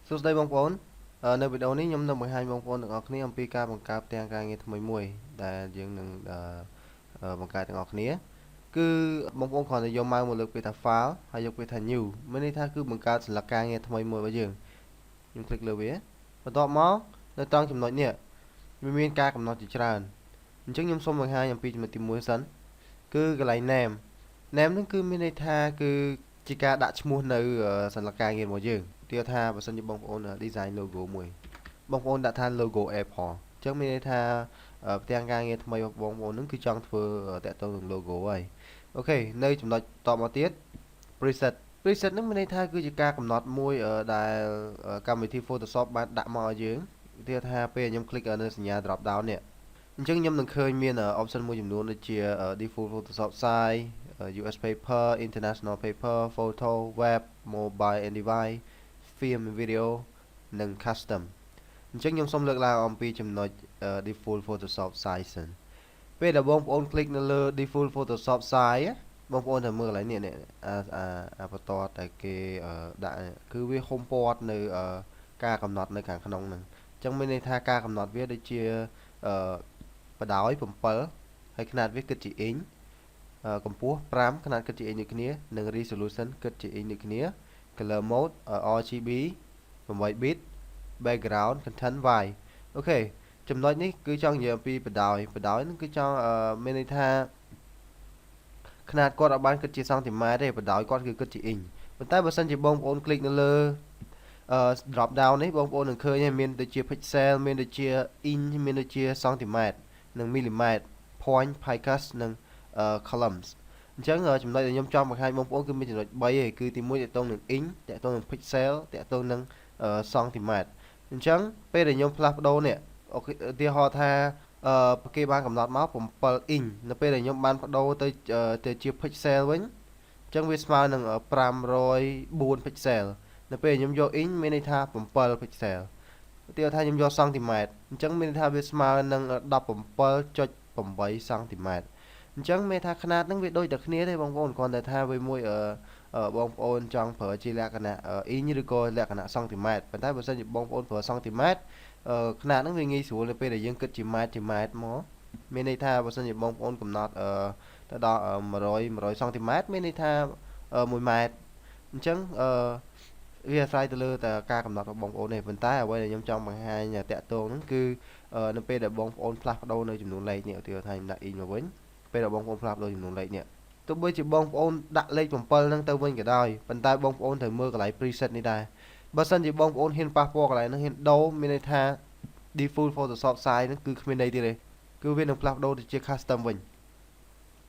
សួស្តីបងប្អូននៅវីដេអូនេះខ្ញុំនឹងបង្ហាញបងប្អូនទាំងអស់គ្នាអំពីការបង្កើតផ្ទាំងការងារថ្មីមួយដែលយើងនឹងបង្កើតទាំងអស់គ្នាគឺបងប្អូនគ្រាន់តែយកម៉ៅមកលើកពាក្យថា file ហើយយកពាក្យថា new មានន័យថាគឺបង្កើតសន្លឹកការងារថ្មីមួយរបស់យើងខ្ញុំ click លើវាបន្ទាប់មកនៅត្រង់ចំណុចនេះវាមានការកំណត់ជាច្រើនអញ្ចឹងខ្ញុំសូមបង្ហាញអំពីចំណុចទី1សិនគឺកន្លែង name ហ្នឹងគឺមានន័យថាគឺជាការដាក់ឈ្មោះនៅសន្លឹកការងាររបស់យើងទាថាបើសិនជាបងប្អូន design logo មួយបងប្អូនដាក់ថា logo Apple អញ្ចឹងមានន័យថាផ្ទាំងការងារថ្មីរបស់បងប្អូនហ្នឹងគឺចង់ធ្វើតាក់ទងនឹង logo ហើយអូខេនៅចំណុចតមកទៀត preset ហ្នឹងមានន័យថាគឺជាការកំណត់មួយដែលកម្មវិធី Photoshop បានដាក់មកឲ្យយើងទាថាពេលខ្ញុំ click នៅសញ្ញា drop down នេះអញ្ចឹងខ្ញុំនឹងឃើញមាន option មួយចំនួនដូចជា default Photoshop size US paper international paper photo web mobile and device film video និង custom អញ្ចឹងខ្ញុំសូមលើកឡើងអំពីចំណុច default Photoshop size សិនពេលដែលបងប្អូន click នៅលើ default Photoshop size បងប្អូនត្រូវមើលកន្លែងនេះបន្តតែគេដាក់គឺវា home port នៅការកំណត់នៅខាងក្នុងហ្នឹងអញ្ចឹងមានន័យថាការកំណត់វាដូចជាបដោយ7ហើយຂະຫນាតវាគិតជា inch កម្ពស់5ຂະຫນាតគិតជា inch ដូចគ្នានិង resolution គិតជា inch ដូចគ្នា color mode RGB 8 bit background content white អូខេចំណុចនេះគឺចង់និយាយអំពីបដោយហ្នឹងគឺចង់មានន័យថាຂະຫນាតគាត់អត់បានគិតជាសង់ទីម៉ែត្រទេបដោយគាត់គឺគិតជា inch ប៉ុន្តែបើសិនជាបងប្អូន click នៅលើ drop down នេះបងប្អូននឹងឃើញហើយមានដូចជា pixel មានដូចជា inch មានដូចជាសង់ទីម៉ែត្រនិង millimeter point picus និងcolumns អញ្ចឹងចំណុចដែលខ្ញុំចង់បង្ហាញបងប្អូនគឺមានចំណុច3ឯងគឺទី1តកតងនឹង inch តកតងនឹង pixel តកតងនឹងសង់ទីម៉ែត្រអញ្ចឹងពេលដែលខ្ញុំផ្លាស់ប្ដូរនេះឧទាហរណ៍ថាគេបានកំណត់មក7 inch នៅពេលដែលខ្ញុំបានបដូរទៅជា pixel វិញអញ្ចឹងវាស្មើនឹង504 pixel នៅពេលខ្ញុំយក inch មានន័យថា7 pixel ឧទាហរណ៍ថាខ្ញុំយកសង់ទីម៉ែត្រអញ្ចឹងមានន័យថាវាស្មើនឹង 17.8 សង់ទីម៉ែត្រអញ្ចឹងមានថាຂະຫນាតហ្នឹងវាដូចតែគ្នាទេបងប្អូនគ្រាន់តែថាវាមួយបងប្អូនចង់ប្រើជាលក្ខណៈ inch ឬក៏លក្ខណៈសង់ទីម៉ែត្រប៉ុន្តែបើសិនជាបងប្អូនប្រើសង់ទីម៉ែត្រຂະຫນាតហ្នឹងវាងាយស្រួលនៅពេលដែលយើងគិតជាម៉ែត្រមកមានន័យថាបើសិនជាបងប្អូនកំណត់ទៅដល់100សង់ទីម៉ែត្រមានន័យថា1ម៉ែត្រអញ្ចឹងវាអាស្រ័យទៅលើតែការកំណត់របស់បងប្អូនទេប៉ុន្តែអ្វីដែលខ្ញុំចង់បង្ហាញតាក់ទងហ្នឹងគឺនៅពេលដែលបងប្អូនផ្លាស់ប្ដូរនៅចំនួនលេខនេះឧទាហរណ៍ថាខ្ញុំដាក់ inch មកវិញពេលដែលបងប្អូនផ្លាស់ប្ដូរចំនួនលេខនេះទោះបីជាបងប្អូនដាក់លេខ7ហ្នឹងទៅវិញក៏ដោយប៉ុន្តែបងប្អូនត្រូវមើលកន្លែង preset នេះដែរបើសិនជាបងប្អូនហ៊ានប៉ះពាល់កន្លែងហ្នឹងហ៊ានដូរមានន័យថា default Photoshop size ហ្នឹងគឺគ្មានន័យទៀតទេគឺវានឹងផ្លាស់ប្ដូរទៅជា custom វិញ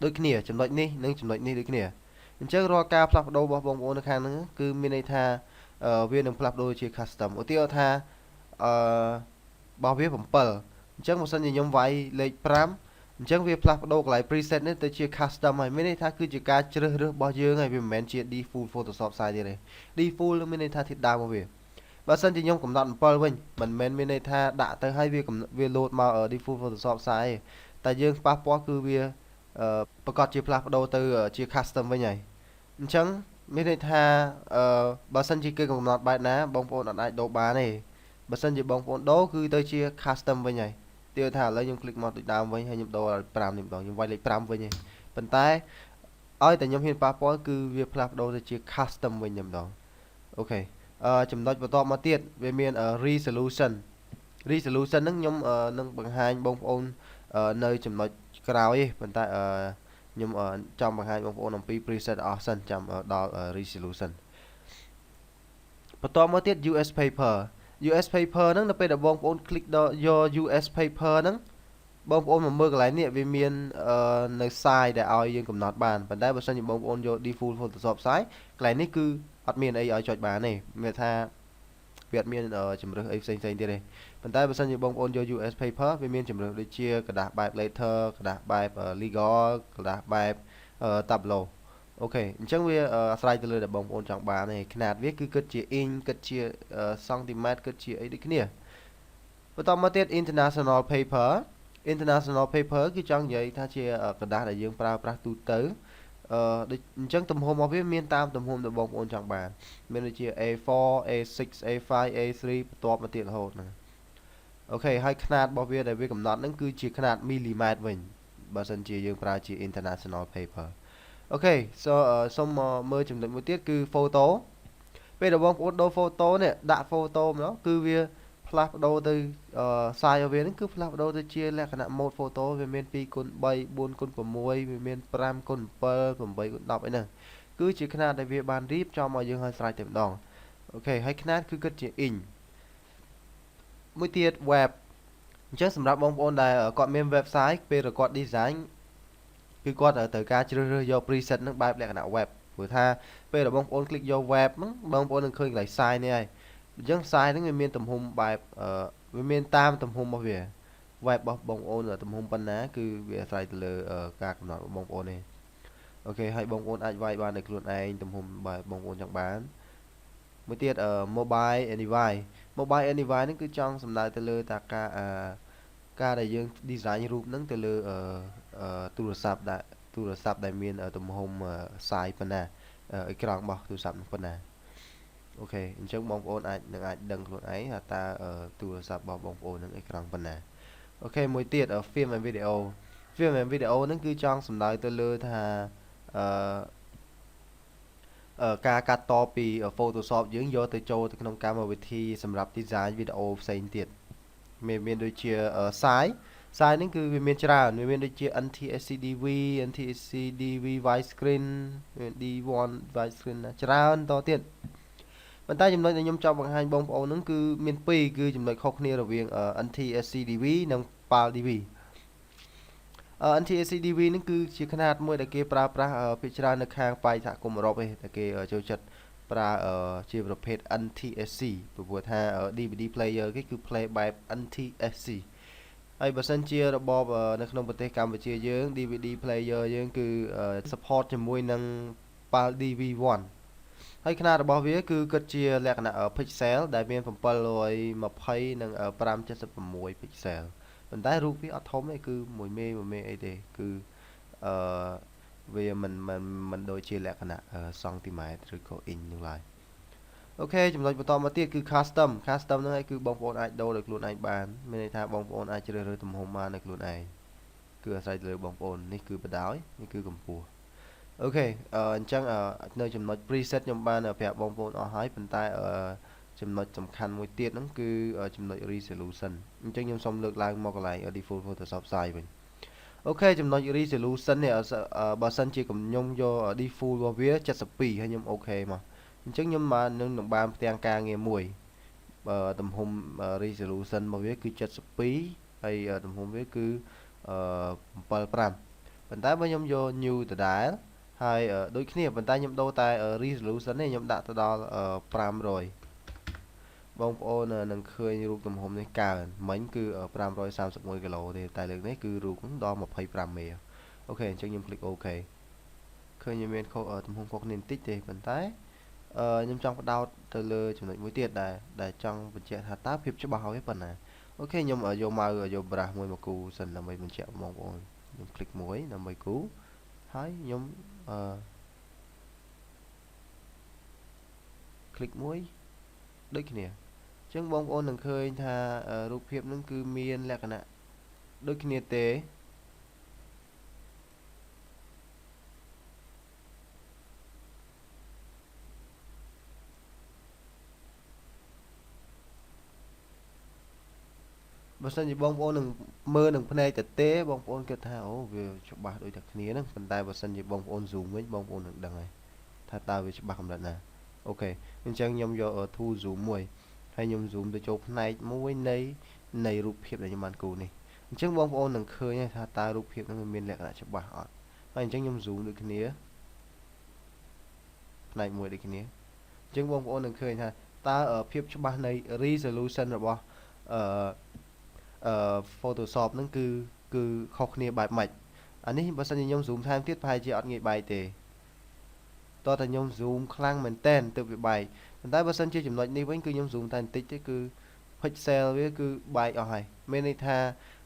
ដូចគ្នាចំណុចនេះនិងចំណុចនេះដូចគ្នាអញ្ចឹងរាល់ការផ្លាស់ប្ដូររបស់បងប្អូននៅខាងហ្នឹងគឺមានន័យថាវានឹងផ្លាស់ប្ដូរជា custom ឧទាហរណ៍ថារបស់វា7អញ្ចឹងបើសិនជាខ្ញុំវាយលេខ5អញ្ចឹងវាផ្លាស់ប្ដូរកន្លែង preset នេះទៅជា custom ហើយមានន័យថាគឺជាការជ្រើសរើសរបស់យើងហើយវាមិនមែនជា default Photoshop size ទៀតទេ default មានន័យថាធាតុដើមរបស់វាបើសិនជាខ្ញុំកំណត់7វិញមិនមែនមានន័យថាដាក់ទៅហើយវា load មក default Photoshop size ទេតែយើងប៉ះពាល់គឺវាប្រកាសជាផ្លាស់ប្ដូរទៅជា custom វិញហើយអញ្ចឹងមានន័យថាបើសិនជាគេកំណត់បែបណាបងប្អូនអាចដូរបានទេបើសិនជាបងប្អូនដូរគឺទៅជា custom វិញហើយទាថាឥឡូវខ្ញុំ click មកដូចដើមវិញហើយខ្ញុំដូរឲ្យ5នេះម្ដងខ្ញុំវាយលេខ5វិញហើយប៉ុន្តែឲ្យតែខ្ញុំហ៊ានប៉ះពាល់គឺវាផ្លាស់ប្ដូរទៅជា custom វិញតែម្ដងអូខេចំណុចបន្តមកទៀតវាមាន resolution ហ្នឹងខ្ញុំនឹងបង្ហាញបងប្អូននៅចំណុចក្រោយទេប៉ុន្តែខ្ញុំចង់បង្ហាញបងប្អូនអំពី preset អស់សិនចាំដល់ resolution បន្តមកទៀត US paper ហ្នឹងនៅពេលដែលបងប្អូន click ដល់យក US paper ហ្នឹងបងប្អូនមកមើលកន្លែងនេះវាមាននៅ size ដែលឲ្យយើងកំណត់បានប៉ុន្តែបើសិនជាបងប្អូនយក default Photoshop size កន្លែងនេះគឺអត់មានអីឲ្យចុចបានទេមានថាវាអត់មានជំរើសអីផ្សេងៗទៀតទេប៉ុន្តែបើសិនជាបងប្អូនយក US paper វាមានជំរើសដូចជាกระดาษបែប letter กระดาษបែប legal กระดาษបែប tableau អូខេអញ្ចឹងវាអាស្រ័យទៅលើដែលបងប្អូនចង់បានទេຂະຫນាតវាគឺគិតជា inch គិតជាសង់ទីម៉ែត្រគិតជាអីដូចគ្នាបន្តមកទៀត international paper គឺចង់និយាយថាជាกระดาษដែលយើងប្រើប្រាស់ទូទៅ អញ្ចឹងទំហំរបស់វាមានតាមទំហំដែលបងប្អូនចង់បានមានដូចជា A4 A6 A5 A3 បន្ទាប់មកទៀតរហូតហ្នឹងអូខេហើយຂະຫນາດរបស់វាដែលវាកំណត់ហ្នឹងគឺជាຂະຫນາດមីលីម៉ែត្រវិញបើសិនជាយើងប្រើជា international paper អូខេសូមមើលចំណុចមួយទៀតគឺ photo ពេលដែលបងប្អូនដូរ photo នេះដាក់ photo ម្ដងគឺវាផ្លាស់ប្ដូរទៅsize របស់វាហ្នឹងគឺផ្លាស់ប្ដូរទៅជាលក្ខណៈ mode photo វាមាន 2x3 4x6 វាមាន 5x7 8x10 អីហ្នឹងគឺជាຂະຫນາດដែលវាបានរៀបចំឲ្យយើងឲ្យស្រេចតែម្ដងអូខេហើយຂະຫນາດគឺគិតជា inch មួយទៀត web អញ្ចឹងសម្រាប់បងប្អូនដែលគាត់មាន website ពេលគាត់ design គឺគាត់ត្រូវការជ្រើសរើសយក preset ហ្នឹងបែបលក្ខណៈ web ព្រោះថាពេលដែលបងប្អូន click យក web ហ្នឹងបងប្អូននឹងឃើញកន្លែង size នេះហើយអញ្ចឹង size ហ្នឹងវាមានទំហំបែបវាមានតាមទំហំរបស់វា web របស់បងប្អូនទំហំប៉ុណ្ណាគឺវាអាស្រ័យទៅលើការកំណត់របស់បងប្អូនទេអូខេហើយបងប្អូនអាចវាយបានដោយខ្លួនឯងទំហំបែបបងប្អូនចង់បានមួយទៀតmobile anyway mobile anyway ហ្នឹងគឺចង់សំដៅទៅលើតាការដែលយើង design រូបហ្នឹងទៅលើទូរស័ព្ទដែលមានទំហំ size ប៉ុណ្ណាអេក្រង់របស់ទូរស័ព្ទហ្នឹងប៉ុណ្ណាអូខេអញ្ចឹងបងប្អូនអាចដឹងខ្លួនឯងថាតើទូរស័ព្ទរបស់បងប្អូនហ្នឹងអេក្រង់ប៉ុណ្ណាអូខេមួយទៀត film and video ហ្នឹងគឺចង់សំដៅទៅលើថាការកាត់តពី Photoshop យើងយកទៅចូលទៅក្នុងកម្មវិធីសម្រាប់ design វីដេអូផ្សេងទៀតមានដូចជា size ហ្នឹងគឺវាមានច្រើនវាមានដូចជា NTSC-DV NTSC-DV widescreen D1 widescreen ច្រើនតទៀតប៉ុន្តែចំណុចដែលខ្ញុំចង់បង្ហាញបងប្អូនហ្នឹងគឺមាន2គឺចំណុចខុសគ្នារវាង NTSC-DV និង PAL-DV NTSC-DV ហ្នឹងគឺជាຂະຫນາດមួយដែលគេប្រើប្រាស់ភាគច្រើននៅខាងប៉ែកសហគមន៍អឺរ៉ុបឯងតែគេចូលចិត្តប្រើជាប្រភេទ NTSC ព្រោះថា DVD player គេគឺ play បែប NTSC ហើយបើសិនជារបបនៅក្នុងប្រទេសកម្ពុជាយើង DVD player យើងគឺ support ជាមួយនឹង PAL-DV1 ហើយຂະຫນາດរបស់វាគឺគិតជាលក្ខណៈ pixel ដែលមាន720និង576 pixel ប៉ុន្តែរូបវាអត់ធំទេគឺ1មេអីទេគឺវាមិនដូចជាលក្ខណៈសង់ទីម៉ែត្រឬក៏អ៊ីននោះឡើយអូខេចំណុចបន្តមកទៀតគឺ custom ហ្នឹងឯងគឺបងប្អូនអាចដូរដោយខ្លួនឯងបានមានន័យថាបងប្អូនអាចជ្រើសរើសទំហំបានដោយខ្លួនឯងគឺអាស្រ័យទៅលើបងប្អូននេះគឺបដ ாய் នេះគឺកម្ពស់អូខេអញ្ចឹងនៅចំណុច preset ខ្ញុំបានប្រាប់បងប្អូនអស់ហើយប៉ុន្តែចំណុចសំខាន់មួយទៀតហ្នឹងគឺចំណុច resolution អញ្ចឹងខ្ញុំសូមលើកឡើងមកកន្លែង default Photoshop size វិញអូខេចំណុច resolution នេះបើសិនជាខ្ញុំយក default របស់វា72ហើយខ្ញុំអូខេមកអញ្ចឹងខ្ញុំបាននឹងបានផ្ទាំងការងារមួយទំហំ resolution របស់វាគឺ72ហើយទំហំវាគឺ75ប៉ុន្តែបើខ្ញុំយក new ដដែលហើយដូចគ្នាប៉ុន្តែខ្ញុំដូរតែ resolution នេះខ្ញុំដាក់ទៅដល់500បងប្អូននឹងឃើញរូបទំហំនេះកើនមិញគឺ531គីឡូទេតែលើកនេះគឺរូបដល់25មេអូខេអញ្ចឹងខ្ញុំคลิกអូខេឃើញមានទំហំខុសគ្នាបន្តិចទេប៉ុន្តែខ្ញុំចង់បដោតទៅលើចំណុចមួយទៀតដែលចង់បញ្ជាក់ថាតើភាពច្បាស់ហើយប៉ុណ្ណាអូខេខ្ញុំយកម៉ៅយក brush មួយមកគូសិនដើម្បីបញ្ជាក់បងប្អូនខ្ញុំคลิกមួយដើម្បីគូហើយខ្ញុំคลิกមួយដូចគ្នាអញ្ចឹងបងប្អូននឹងឃើញថារូបភាពហ្នឹងគឺមានលក្ខណៈដូចគ្នាទេបើសិនជាបងប្អូននឹងមើលនឹងភ្នែកទៅទេបងប្អូនគិតថាអូវាច្បាស់ដូចតែគ្នាហ្នឹងប៉ុន្តែបើសិនជាបងប្អូន zoom វិញបងប្អូននឹងដឹងហើយថាតើវាច្បាស់កម្រិតណាអូខេអញ្ចឹងខ្ញុំយក tool zoom មួយហើយខ្ញុំ zoom ទៅចូលផ្នែកមួយនៃរូបភាពដែលខ្ញុំបានគូរនេះអញ្ចឹងបងប្អូននឹងឃើញថាតើរូបភាពហ្នឹងមានលក្ខណៈច្បាស់អត់ហើយអញ្ចឹងខ្ញុំ zoom ដូចគ្នាផ្នែកមួយដូចគ្នាអញ្ចឹងបងប្អូននឹងឃើញថាតើភាពច្បាស់នៃ resolution របស់Photoshop ហ្នឹងគឺខុសគ្នាបែបម៉េចអានេះបើសិនជាខ្ញុំ zoom ថែមទៀតប្រហែលជាអត់ងាយបែកទេតោះតែខ្ញុំ zoom ខ្លាំងមែនតែនទើបវាបែកប៉ុន្តែបើសិនជាចំណុចនេះវិញគឺខ្ញុំ zoom តែបន្តិចទេគឺ pixel វាគឺបែកអស់ហើយមានន័យថា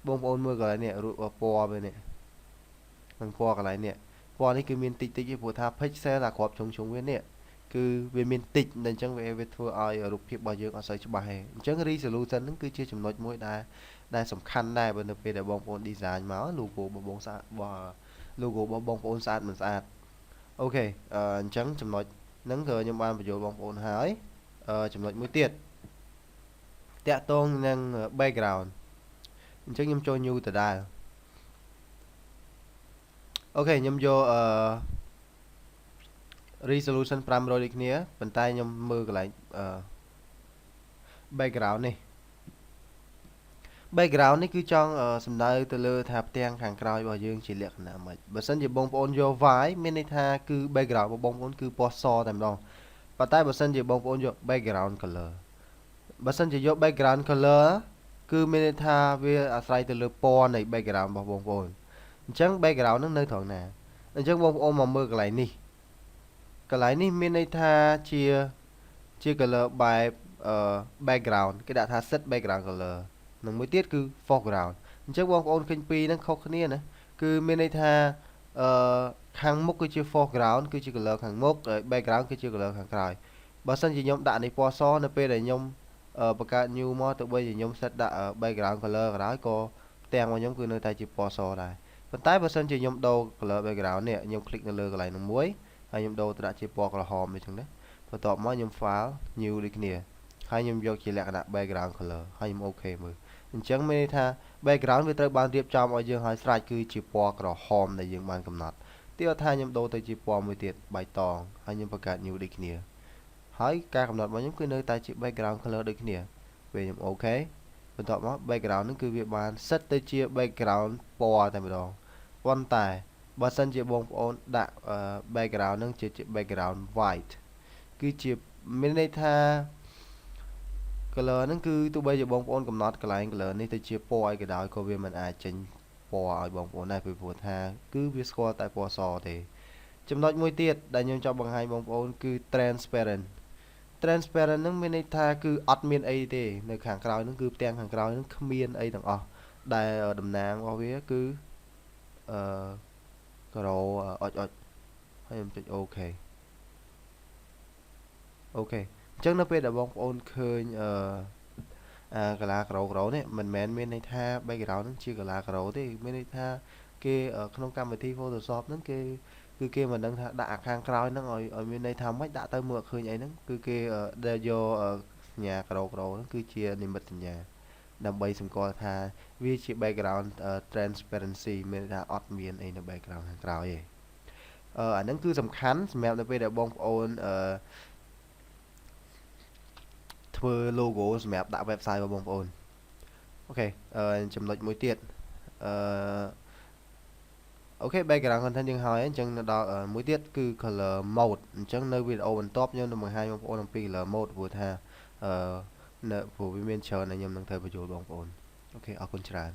បងប្អូនមើលកន្លែងនេះរូបពណ៌វានេះនឹងពណ៌កន្លែងនេះ ពណ៌នេះគឺមានតិចទេព្រោះថា pixel អាគ្រាប់ជុំវានេះគឺវាមានតិចអញ្ចឹងវាធ្វើឲ្យរូបភាពរបស់យើងអត់សូវច្បាស់ទេអញ្ចឹង resolution ហ្នឹងគឺជាចំណុចមួយដែលសំខាន់ដែរបើនៅពេលដែលបងប្អូន design មក logo របស់បងស្អាតlogo របស់បងប្អូនស្អាតមិនស្អាតអូខេអញ្ចឹងចំណុចហ្នឹងគឺខ្ញុំបានបញ្យល់បងប្អូនហើយចំណុចមួយទៀតតាក់ទងនឹង background អញ្ចឹងខ្ញុំចូល new ដដែលអូខេខ្ញុំយក resolution 500ដូចគ្នាប៉ុន្តែខ្ញុំមើលកន្លែងbackground នេះ background នេះគឺចង់សំដៅទៅលើថាផ្ទាំងខាងក្រោយរបស់យើងជាលក្ខណៈម៉េចបើសិនជាបងប្អូនយក white មានន័យថាគឺ background របស់បងប្អូនគឺពណ៌សតែម្ដងប៉ុន្តែបើសិនជាបងប្អូនយក background color បើសិនជាយក background color គឺមានន័យថាវាអាស្រ័យទៅលើពណ៌នៃ background របស់បងប្អូនអញ្ចឹង background ហ្នឹងនៅត្រង់ណាអញ្ចឹងបងប្អូនមកមើលកន្លែងនេះមានន័យថាជា color បែបbackground គេដាក់ថា set background color និងមួយទៀតគឺ foreground អញ្ចឹងបងប្អូនឃើញពីរហ្នឹងខុសគ្នាណាគឺមានន័យថាខាងមុខគឺជា foreground គឺជា color ខាងមុខហើយ background គឺជា color ខាងក្រោយបើសិនជាខ្ញុំដាក់នេះពណ៌សនៅពេលដែលខ្ញុំបង្កើត new មកទៅបីជាខ្ញុំ set ដាក់ background color ក៏ដោយក៏ផ្ទាំងរបស់ខ្ញុំគឺនៅតែជាពណ៌សដែរប៉ុន្តែបើសិនជាខ្ញុំដូរ color background នេះខ្ញុំ click នៅលើកន្លែងនោះមួយហើយខ្ញុំដូរទៅដាក់ជាពណ៌ក្រហមអញ្ចឹងណាបន្ទាប់មកខ្ញុំ file new ដូចគ្នាហើយខ្ញុំយកជាលក្ខណៈ background color ហើយខ្ញុំ OK មើលអញ្ចឹងមានន័យថា background វាត្រូវបានរៀបចំឲ្យយើងឲ្យស្រេចគឺជាពណ៌ក្រហមដែលយើងបានកំណត់ទីថាខ្ញុំដូរទៅជាពណ៌មួយទៀតបៃតងហើយខ្ញុំបង្កើត new ដូចគ្នាហើយការកំណត់របស់ខ្ញុំគឺនៅតែជា background color ដូចគ្នាពេលខ្ញុំ OK បន្ទាប់មក background ហ្នឹងគឺវាបាន set ទៅជា background ពណ៌តែម្ដងប៉ុន្តែបើសិនជាបងប្អូនដាក់ background ហ្នឹងជា background white គឺជាមានន័យថា color ហ្នឹងគឺទោះបីជាបងប្អូនកំណត់កន្លែង color នេះទៅជាពណ៌អីក៏ដោយក៏វាមិនអាចចេញពណ៌ឲ្យបងប្អូនដែរពីព្រោះថាគឺវាស្គាល់តែពណ៌សទេចំណុចមួយទៀតដែលខ្ញុំចង់បង្ហាញបងប្អូនគឺ transparent ហ្នឹងមានន័យថាគឺអត់មានអីទេនៅខាងក្រោយហ្នឹងគឺផ្ទាំងខាងក្រោយហ្នឹងគ្មានអីទាំងអស់ដែលតំណាងរបស់វាគឺក្រអុចហើយខ្ញុំចុច OK អញ្ចឹងនៅពេលដែលបងប្អូនឃើញកាឡាក្រោនេះមិនមែនមានន័យថា background ហ្នឹងជា color ក្រោទេមានន័យថាគេក្នុងកម្មវិធី Photoshop ហ្នឹងគេមិនដឹងថាដាក់អាខាងក្រោយហ្នឹងឲ្យមានន័យថាម៉េចដាក់ទៅមើលឃើញអីហ្នឹងគឺគេដែលយកសញ្ញាក្រោហ្នឹងគឺជានិមិត្តសញ្ញាដើម្បីសម្គាល់ថាវាជា background transparency មានន័យថាអត់មានអីនៅ background ខាងក្រោយទេអាហ្នឹងគឺសំខាន់សម្រាប់នៅពេលដែលបងប្អូនធ្វើ logo សម្រាប់ដាក់ website របស់បងប្អូនអូខេចំណុចមួយទៀតអូខេ background content យើងហើយអញ្ចឹងដល់មួយទៀតគឺ color mode អញ្ចឹងនៅវីដេអូបន្ទាប់ខ្ញុំនឹងបង្ហាញបងប្អូនអំពី color mode ព្រោះថានៅព្រោះវាមានច្រើនដែលខ្ញុំនឹងត្រូវបញ្ចូលបងប្អូនអូខេអរគុណច្រើន